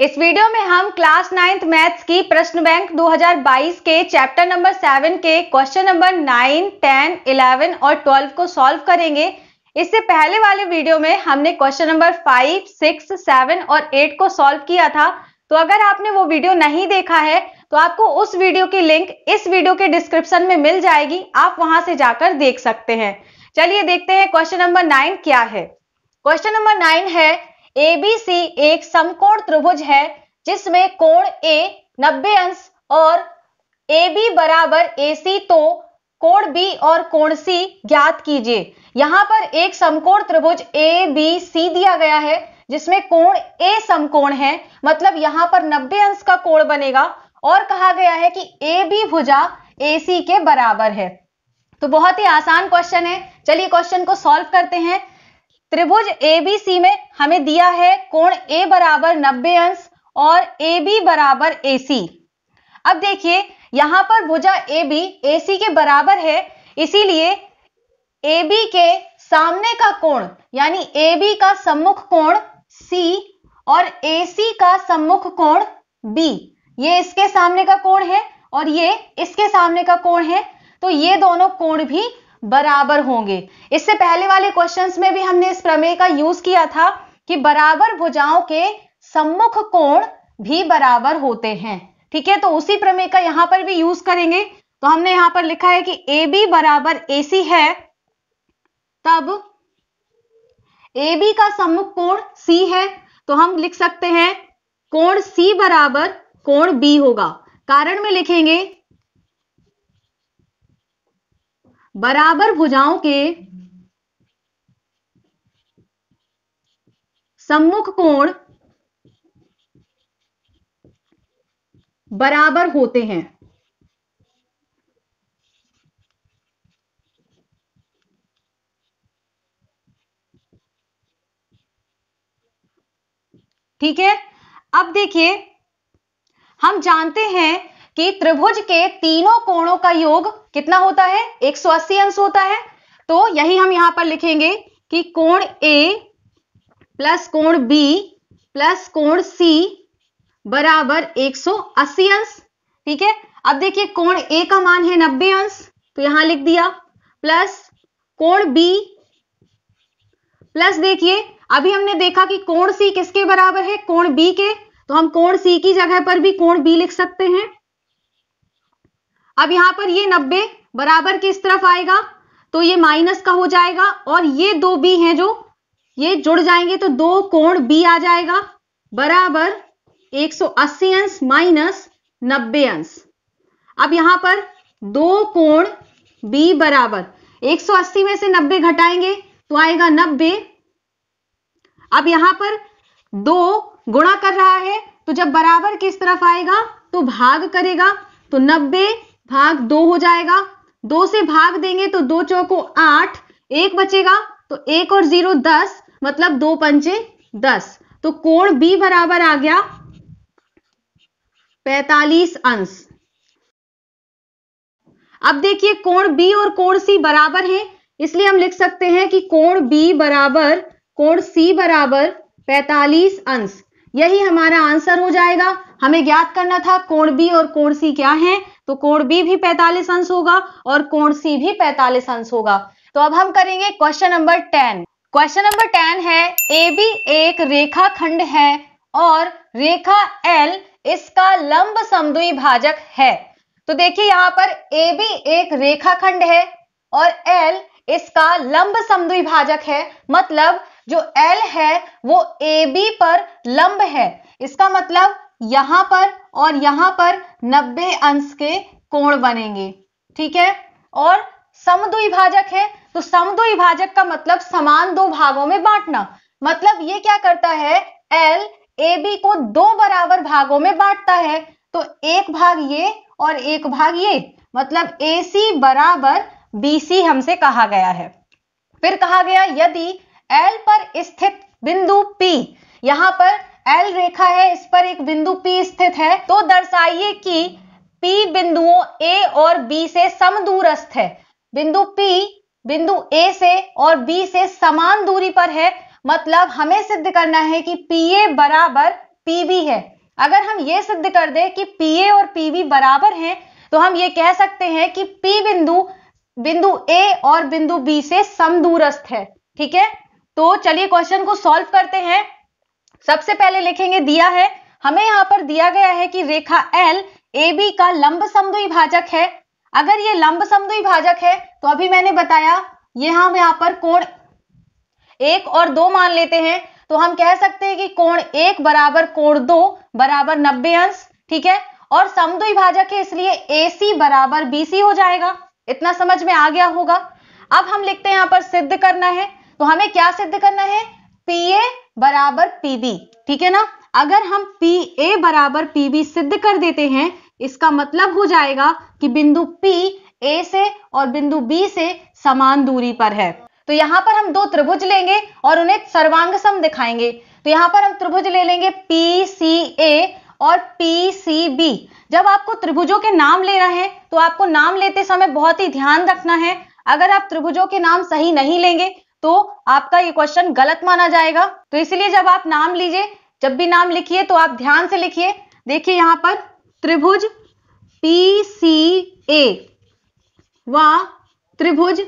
इस वीडियो में हम क्लास 9th मैथ्स की प्रश्न बैंक 2022 के चैप्टर नंबर 7 के क्वेश्चन नंबर 9, 10, 11 और 12 को सॉल्व करेंगे। इससे पहले वाले वीडियो में हमने क्वेश्चन नंबर 5, 6, 7 और 8 को सॉल्व किया था। तो अगर आपने वो वीडियो नहीं देखा है तो आपको उस वीडियो की लिंक इस वीडियो के डिस्क्रिप्शन में मिल जाएगी, आप वहां से जाकर देख सकते हैं। चलिए देखते हैं क्वेश्चन नंबर 9 क्या है। क्वेश्चन नंबर 9 है, ABC एक समकोण त्रिभुज है जिसमें कोण A 90 अंश और AB बराबर AC, तो कोण B और कोण C ज्ञात कीजिए। यहां पर एक समकोण त्रिभुज ABC दिया गया है जिसमें कोण A समकोण है, मतलब यहां पर 90 अंश का कोण बनेगा और कहा गया है कि AB भुजा AC के बराबर है। तो बहुत ही आसान क्वेश्चन है। चलिए क्वेश्चन को सॉल्व करते हैं। त्रिभुज ABC में हमें दिया है कोण A बराबर 90 अंश और AB बराबर AC। अब देखिए यहां पर भुजा AB AC के बराबर है, इसीलिए AB के सामने का कोण यानी AB का सम्मुख कोण C और AC का सम्मुख कोण B, ये इसके सामने का कोण है और ये इसके सामने का कोण है, तो ये दोनों कोण भी बराबर होंगे। इससे पहले वाले क्वेश्चंस में भी हमने इस प्रमेय का यूज किया था कि बराबर भुजाओं के सम्मुख कोण भी बराबर होते हैं। ठीक है, तो उसी प्रमेय का यहां पर भी यूज करेंगे। तो हमने यहां पर लिखा है कि AB बराबर AC है, तब AB का सम्मुख कोण C है, तो हम लिख सकते हैं कोण C बराबर कोण B होगा। कारण में लिखेंगे बराबर भुजाओं के सम्मुख कोण बराबर होते हैं। ठीक है, अब देखिए हम जानते हैं कि त्रिभुज के तीनों कोणों का योग कितना होता है, 180 अंश होता है। तो यही हम यहां पर लिखेंगे कि कोण A प्लस कोण B प्लस कोण C बराबर 180 अंश। ठीक है, अब देखिए कोण A का मान है 90 अंश, तो यहां लिख दिया, प्लस कोण B प्लस देखिए अभी हमने देखा कि कोण C किसके बराबर है, कोण B के, तो हम कोण C की जगह पर भी कोण B लिख सकते हैं। अब यहां पर ये 90 बराबर किस तरफ आएगा, तो ये माइनस का हो जाएगा और ये दो B हैं जो ये जुड़ जाएंगे, तो दो कोण B आ जाएगा बराबर 180 अंश माइनस 90 अंश। अब यहां पर दो कोण B बराबर 180 में से 90 घटाएंगे तो आएगा 90। अब यहां पर दो गुणा कर रहा है, तो जब बराबर किस तरफ आएगा तो भाग करेगा, तो 90 भाग 2 हो जाएगा। 2 से भाग देंगे तो 2 चौको 8, 1 बचेगा, तो 1 और 0 10, मतलब 2 पंचे 10, तो कोण B बराबर आ गया 45 अंश। अब देखिए कोण B और कोण C बराबर हैं, इसलिए हम लिख सकते हैं कि कोण B बराबर कोण C बराबर 45 अंश। यही हमारा आंसर हो जाएगा। हमें ज्ञात करना था कोण B और कोण C क्या है, तो कोण B भी 45 अंश होगा और कोण C भी 45 अंश होगा। तो अब हम करेंगे क्वेश्चन नंबर 10। क्वेश्चन नंबर 10 है, AB एक रेखाखंड है और रेखा L इसका लंब समद्विभाजक है। तो देखिए यहां पर AB एक रेखाखंड है और L इसका लंब समद्विभाजक है, मतलब जो L है वो AB पर लंब है। इसका मतलब यहां पर और यहां पर 90 अंश के कोण बनेंगे। ठीक है, और समद्विभाजक है, तो समद्विभाजक का मतलब समान दो भागों में बांटना। मतलब ये क्या करता है, L AB को दो बराबर भागों में बांटता है, तो एक भाग ये और एक भाग ये, मतलब AC बराबर BC हमसे कहा गया है। फिर कहा गया यदि L पर स्थित बिंदु P, यहां पर L रेखा है, इस पर एक बिंदु P स्थित है, तो दर्शाइए कि P बिंदुओं A और B से समदूरस्थ है। बिंदु P बिंदु A से और B से समान दूरी पर है, मतलब हमें सिद्ध करना है कि PA बराबर पीबी है। अगर हम ये सिद्ध कर दें कि पीए और पीबी बराबर हैं, तो हम ये कह सकते हैं कि पी बिंदु ए और बिंदु बी से समदूरस्थ है। ठीक है, तो चलिए क्वेश्चन को सॉल्व करते हैं। सबसे पहले लिखेंगे, दिया है हमें, यहां पर दिया गया है कि रेखा एल ए बी का लंब समद्विभाजक है। अगर ये लंब समद्विभाजक है तो अभी मैंने बताया ये हम यहां पर कोण 1 और 2 मान लेते हैं, तो हम कह सकते हैं कि कोण 1 बराबर कोण 2 बराबर 90 अंश। ठीक है, और समद्विभाजक है इसलिए AC बराबर BC हो जाएगा। इतना समझ में आ गया होगा। अब हम लिखते हैं यहां पर सिद्ध करना है, तो हमें क्या सिद्ध करना है, PA बराबर PB। ठीक है ना, अगर हम PA बराबर PB सिद्ध कर देते हैं, इसका मतलब हो जाएगा कि बिंदु P A से और बिंदु B से समान दूरी पर है। तो यहां पर हम दो त्रिभुज लेंगे और उन्हें सर्वांग सम दिखाएंगे। तो यहां पर हम त्रिभुज ले लेंगे PCA और PCB। जब आपको त्रिभुजों के नाम ले रहे हैं तो आपको नाम लेते समय बहुत ही ध्यान रखना है। अगर आप त्रिभुजों के नाम सही नहीं लेंगे तो आपका ये क्वेश्चन गलत माना जाएगा। तो इसलिए जब आप नाम लीजिए, जब भी नाम लिखिए तो आप ध्यान से लिखिए। देखिए यहां पर त्रिभुज PCA व त्रिभुज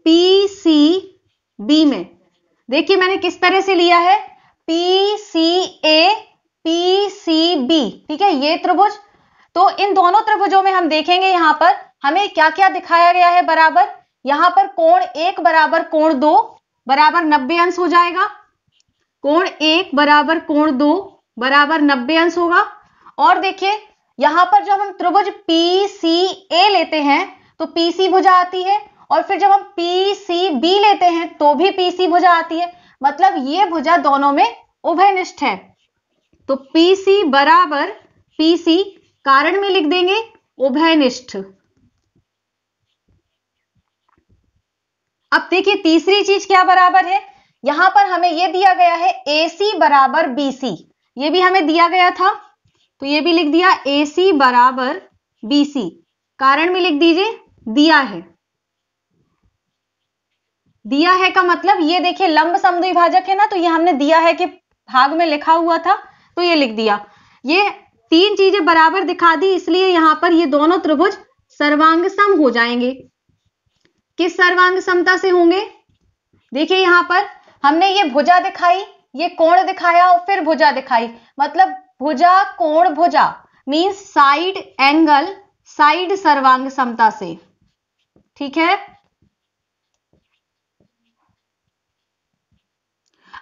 PCB में देखिए मैंने किस तरह से लिया है, PCA PCB। ठीक है, ये त्रिभुज, तो इन दोनों त्रिभुजों में हम देखेंगे यहां पर हमें क्या क्या दिखाया गया है बराबर। यहां पर कोण 1 बराबर कोण 2 बराबर 90 अंश हो जाएगा। कोण 1 बराबर कोण 2 बराबर 90 अंश होगा। और देखिए यहां पर जब हम त्रिभुज PCA लेते हैं तो PC भुजा आती है, और फिर जब हम PCB लेते हैं तो भी PC भुजा आती है। मतलब ये भुजा दोनों में उभयनिष्ठ है। तो PC बराबर PC, कारण में लिख देंगे उभयनिष्ठ। अब देखिए तीसरी चीज क्या बराबर है, यहां पर हमें यह दिया गया है AC बराबर BC, ये भी हमें दिया गया था, तो ये भी लिख दिया AC बराबर BC, कारण में लिख दीजिए दिया है। दिया है का मतलब ये देखिए लंब समद्विभाजक है ना, तो ये हमने दिया है कि भाग में लिखा हुआ था तो ये लिख दिया। ये तीन चीजें बराबर दिखा दी, इसलिए यहां पर ये दोनों त्रिभुज सर्वांग सम हो जाएंगे। किस सर्वांग समता से होंगे, देखिए यहां पर हमने ये भुजा दिखाई, ये कोण दिखाया और फिर भुजा दिखाई, मतलब भुजा कोण भुजा मींस साइड एंगल, साइड सर्वांग समता से। ठीक है,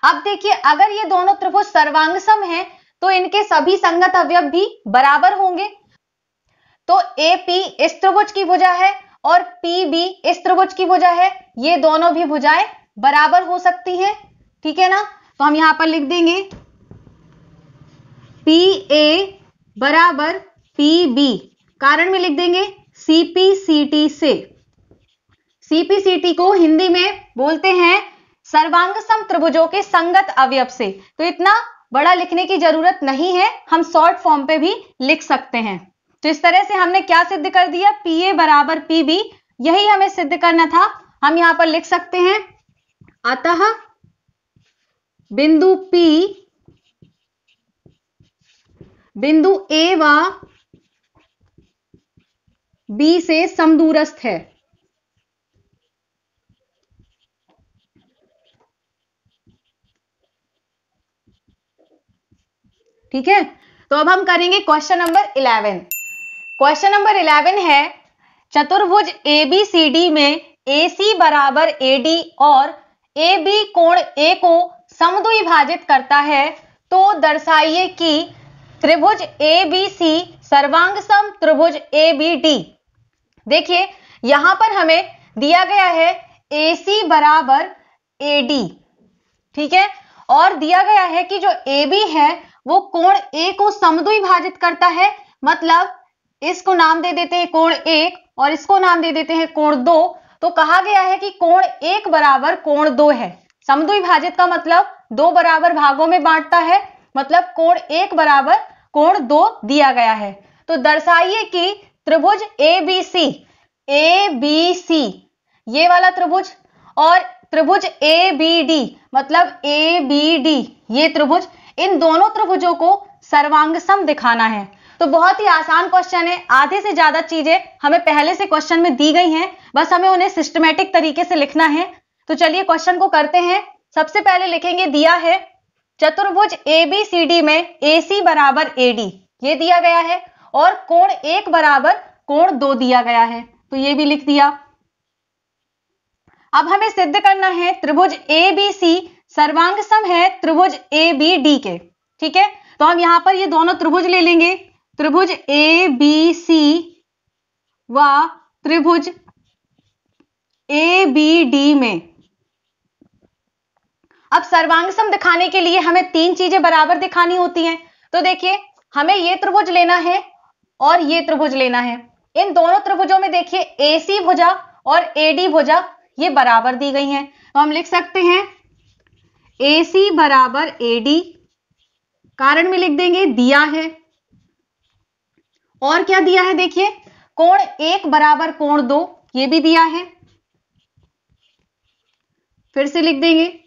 अब देखिए अगर ये दोनों त्रिभुज सर्वांग सम हैं तो इनके सभी संगत अवयव भी बराबर होंगे। तो AP इस त्रिभुज की भुजा है और PB इस त्रिभुज की भुजा है, ये दोनों भी भुजाएं बराबर हो सकती हैं। ठीक है ना, तो हम यहां पर लिख देंगे PA बराबर PB, कारण में लिख देंगे CPCT से। CPCT को हिंदी में बोलते हैं सर्वांग सम त्रिभुजों के संगत अवयव से। तो इतना बड़ा लिखने की जरूरत नहीं है, हम शॉर्ट फॉर्म पे भी लिख सकते हैं। तो इस तरह से हमने क्या सिद्ध कर दिया, PA बराबर PB, यही हमें सिद्ध करना था। हम यहां पर लिख सकते हैं अतः बिंदु P बिंदु A व B से समदूरस्थ है। ठीक है, तो अब हम करेंगे क्वेश्चन नंबर 11। क्वेश्चन नंबर 11 है, चतुर्भुज ABCD में AC बराबर AD और AB कोण A को समद्विभाजित करता है, तो दर्शाइए कि त्रिभुज ABC सर्वांग सम त्रिभुज ABD। देखिए यहां पर हमें दिया गया है AC बराबर AD। ठीक है, और दिया गया है कि जो AB है वो कोण A को समद्विभाजित करता है, मतलब इसको नाम दे देते हैं कोण 1 और इसको नाम दे देते हैं कोण 2। तो कहा गया है कि कोण 1 बराबर कोण 2 है। समद्विभाजित का मतलब दो बराबर भागों में बांटता है, मतलब कोण 1 बराबर कोण 2 दिया गया है। तो दर्शाइए कि त्रिभुज ABC ये वाला त्रिभुज और त्रिभुज ABD मतलब ABD ये त्रिभुज, इन दोनों त्रिभुजों को सर्वांग सम दिखाना है। तो बहुत ही आसान क्वेश्चन है, आधे से ज्यादा चीजें हमें पहले से क्वेश्चन में दी गई हैं, बस हमें उन्हें सिस्टमेटिक तरीके से लिखना है। तो चलिए क्वेश्चन को करते हैं। सबसे पहले लिखेंगे, दिया है चतुर्भुज ABCD में AC बराबर AD, ये दिया गया है, और कोण 1 बराबर कोण 2 दिया गया है, तो ये भी लिख दिया। अब हमें सिद्ध करना है त्रिभुज ABC सर्वांग सम है त्रिभुज ABD के। ठीक है, तो हम यहां पर ये दोनों त्रिभुज ले लेंगे, त्रिभुज ABC व त्रिभुज ABD में। अब सर्वांग सम दिखाने के लिए हमें 3 चीजें बराबर दिखानी होती हैं। तो देखिए, हमें ये त्रिभुज लेना है और ये त्रिभुज लेना है। इन दोनों त्रिभुजों में देखिए AC भुजा और AD भुजा ये बराबर दी गई हैं, तो हम लिख सकते हैं AC बराबर AD, कारण में लिख देंगे दिया है। और क्या दिया है, देखिए कोण 1 बराबर कोण 2, ये भी दिया है, फिर से लिख देंगे।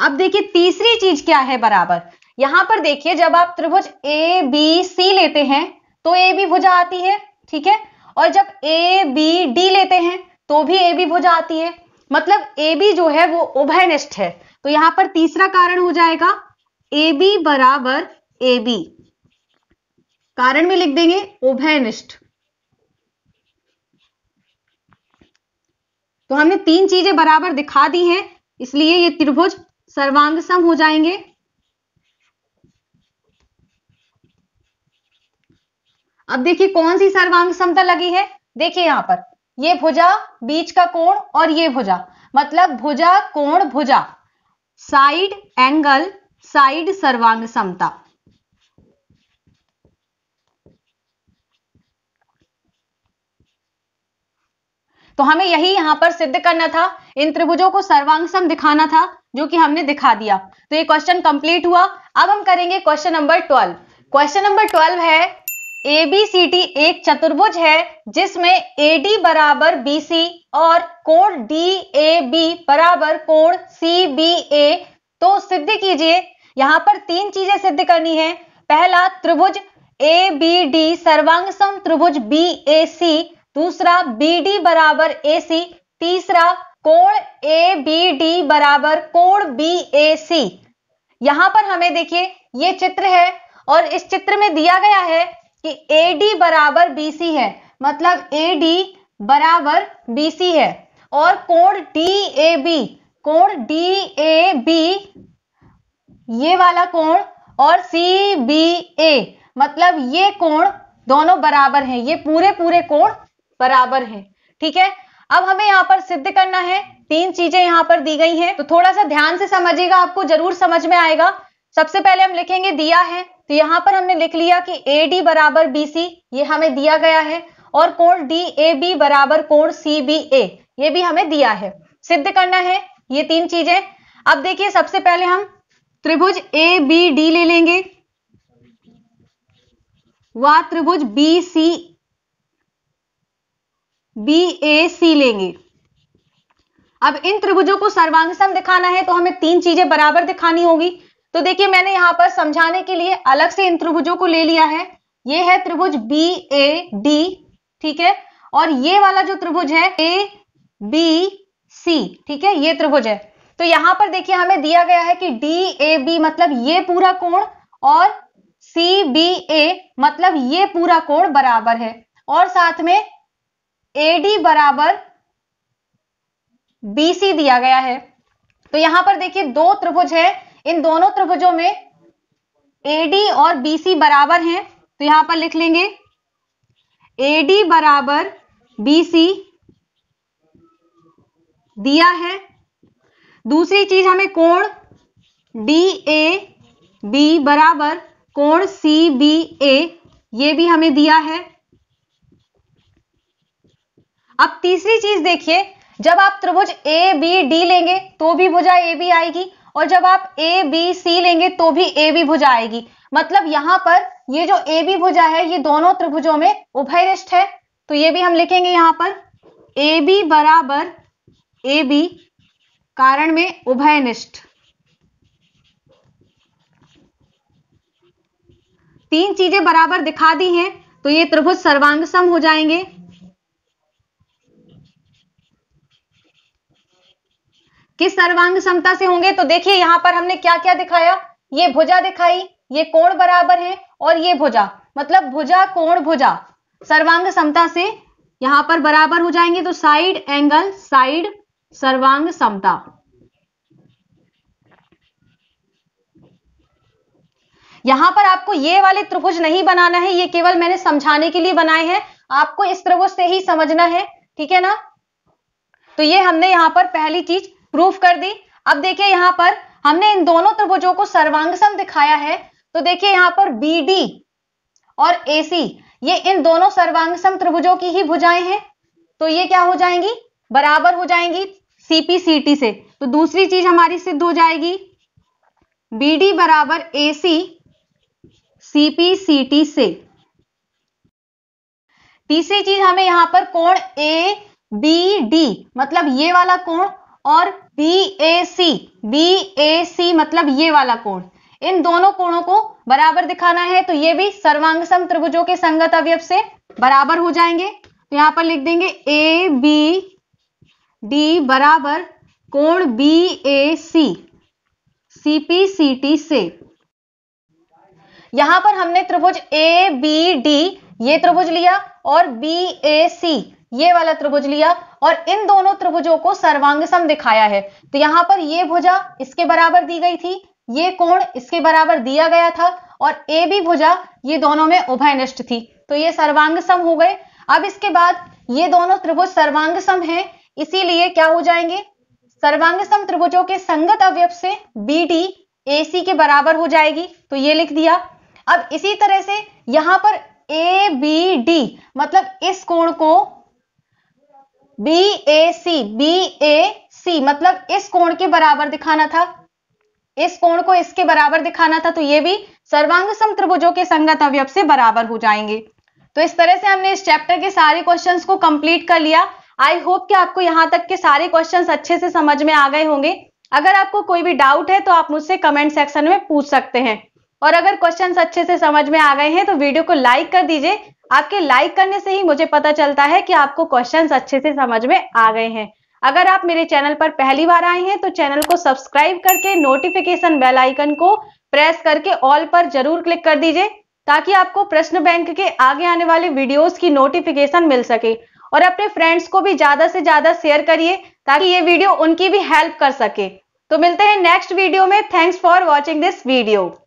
अब देखिए तीसरी चीज क्या है बराबर, यहां पर देखिए जब आप त्रिभुज ABC लेते हैं तो AB भुजा आती है, ठीक है, और जब ABD लेते हैं तो भी AB भुजा आती है, मतलब AB जो है वो उभयनिष्ठ है। तो यहां पर तीसरा कारण हो जाएगा AB बराबर AB, कारण में लिख देंगे उभयनिष्ठ। तो हमने 3 चीजें बराबर दिखा दी हैं, इसलिए ये त्रिभुज सर्वांग सम हो जाएंगे। अब देखिए कौन सी सर्वांग समता लगी है, देखिए यहां पर ये भुजा, बीच का कोण और ये भुजा, मतलब भुजा कोण भुजा, साइड एंगल, साइड सर्वांग समता। तो हमें यही यहां पर सिद्ध करना था, इन त्रिभुजों को सर्वांग सम दिखाना था, जो कि हमने दिखा दिया। तो ये क्वेश्चन कंप्लीट हुआ। अब हम करेंगे क्वेश्चन नंबर 12। क्वेश्चन नंबर 12 है, ABCD एक चतुर्भुज है जिसमें AD बराबर BC और कोण DAB बराबर कोण CBA। तो सिद्ध कीजिए। यहां पर 3 चीजें सिद्ध करनी है। पहला, त्रिभुज ABD सर्वांग सम त्रिभुज BAC, दूसरा BD बराबर AC, तीसरा कोण ABD बराबर कोण BAC। यहां पर हमें देखिए ये चित्र है और इस चित्र में दिया गया है कि AD बराबर BC है, मतलब AD बराबर BC है, और कोण DAB ये वाला कोण और CBA, मतलब ये कोण दोनों बराबर हैं, ये पूरे कोण बराबर हैं। ठीक है, अब हमें यहां पर सिद्ध करना है। 3 चीजें यहां पर दी गई हैं, तो थोड़ा सा ध्यान से समझिएगा, आपको जरूर समझ में आएगा। सबसे पहले हम लिखेंगे, दिया है, तो यहां पर हमने लिख लिया कि AD बराबर BC, ये हमें दिया गया है, और कोण DAB बराबर कोण CBA, ये भी हमें दिया है। सिद्ध करना है ये 3 चीजें। अब देखिए सबसे पहले हम त्रिभुज ABD ले लेंगे व त्रिभुज BAC लेंगे। अब इन त्रिभुजों को सर्वांग सम दिखाना है तो हमें 3 चीजें बराबर दिखानी होगी। तो देखिए मैंने यहां पर समझाने के लिए अलग से इन त्रिभुजों को ले लिया है। ये है त्रिभुज BAD, ठीक है, और ये वाला जो त्रिभुज है ABC, ठीक है, ये त्रिभुज है। तो यहां पर देखिए हमें दिया गया है कि DAB मतलब ये पूरा कोण और CBA मतलब ये पूरा कोण बराबर है, और साथ में AD बराबर BC दिया गया है। तो यहां पर देखिए 2 त्रिभुज है, इन दोनों त्रिभुजों में AD और BC बराबर हैं, तो यहां पर लिख लेंगे AD बराबर BC दिया है। दूसरी चीज हमें कोण DAB बराबर कोण CBA, ये भी हमें दिया है। अब तीसरी चीज देखिए, जब आप त्रिभुज ABD लेंगे तो भी भुजा AB आएगी, और जब आप ABC लेंगे तो भी AB भुजा आएगी, मतलब यहां पर ये जो AB भुजा है ये दोनों त्रिभुजों में उभयनिष्ठ है। तो ये भी हम लिखेंगे यहां पर AB बराबर AB, कारण में उभयनिष्ठ। तीन चीजें बराबर दिखा दी हैं तो ये त्रिभुज सर्वांग सम हो जाएंगे। किस सर्वांग समता से होंगे? तो देखिए यहां पर हमने क्या क्या दिखाया, ये भुजा दिखाई, ये कोण बराबर है और ये भुजा, मतलब भुजा कोण भुजा सर्वांग समता से यहां पर बराबर हो जाएंगे। तो साइड एंगल साइड सर्वांग समता। यहां पर आपको ये वाले त्रिभुज नहीं बनाना है, ये केवल मैंने समझाने के लिए बनाए हैं, आपको इस त्रिभुज से ही समझना है, ठीक है ना। तो ये हमने यहां पर पहली चीज प्रूफ कर दी। अब देखिए यहां पर हमने इन दोनों त्रिभुजों को सर्वांग सम दिखाया है, तो देखिए यहां पर BD और AC ये इन दोनों सर्वांग सम त्रिभुजों की ही भुजाएं हैं, तो ये क्या हो जाएंगी, बराबर हो जाएंगी CP CT से। तो दूसरी चीज हमारी सिद्ध हो जाएगी BD बराबर AC CP CT से। तीसरी चीज हमें यहां पर कोण ABD मतलब ये वाला कोण और BAC मतलब ये वाला कोण, इन दोनों कोणों को बराबर दिखाना है, तो ये भी सर्वांग सम त्रिभुजों के संगत अवयव से बराबर हो जाएंगे। तो यहां पर लिख देंगे ABD बराबर कोण BAC CP CT से। यहां पर हमने त्रिभुज ABD ये त्रिभुज लिया और BAC ये वाला त्रिभुज लिया और इन दोनों त्रिभुजों को सर्वांग सम दिखाया है। तो यहां पर ये भुजा इसके बराबर दी गई थी, ये कोण इसके बराबर दिया गया था और AB भुजा ये दोनों में उभयनिष्ठ थी, तो ये सर्वांग सम हो गए। अब इसके बाद ये दोनों त्रिभुज सर्वांग सम हैं, इसीलिए क्या हो जाएंगे, सर्वांग सम त्रिभुजों के संगत अवयव से BD AC के बराबर हो जाएगी, तो ये लिख दिया। अब इसी तरह से यहां पर ABD मतलब इस कोण को BAC मतलब इस कोण के बराबर दिखाना था, इस कोण को इसके बराबर दिखाना था, तो ये भी सर्वांग सम त्रिभुजों के संगत अवयव से बराबर हो जाएंगे। तो इस तरह से हमने इस चैप्टर के सारे क्वेश्चंस को कंप्लीट कर लिया। आई होप कि आपको यहां तक के सारे क्वेश्चंस अच्छे से समझ में आ गए होंगे। अगर आपको कोई भी डाउट है तो आप मुझसे कमेंट सेक्शन में पूछ सकते हैं, और अगर क्वेश्चंस अच्छे से समझ में आ गए हैं तो वीडियो को लाइक कर दीजिए। आपके लाइक करने से ही मुझे पता चलता है कि आपको क्वेश्चंस अच्छे से समझ में आ गए हैं। अगर आप मेरे चैनल पर पहली बार आए हैं तो चैनल को सब्सक्राइब करके नोटिफिकेशन बेल आइकन को प्रेस करके ऑल पर जरूर क्लिक कर दीजिए, ताकि आपको प्रश्न बैंक के आगे आने वाले वीडियोस की नोटिफिकेशन मिल सके। और अपने फ्रेंड्स को भी ज्यादा से ज्यादा शेयर करिए ताकि ये वीडियो उनकी भी हेल्प कर सके। तो मिलते हैं नेक्स्ट वीडियो में। Thanks for watching this video.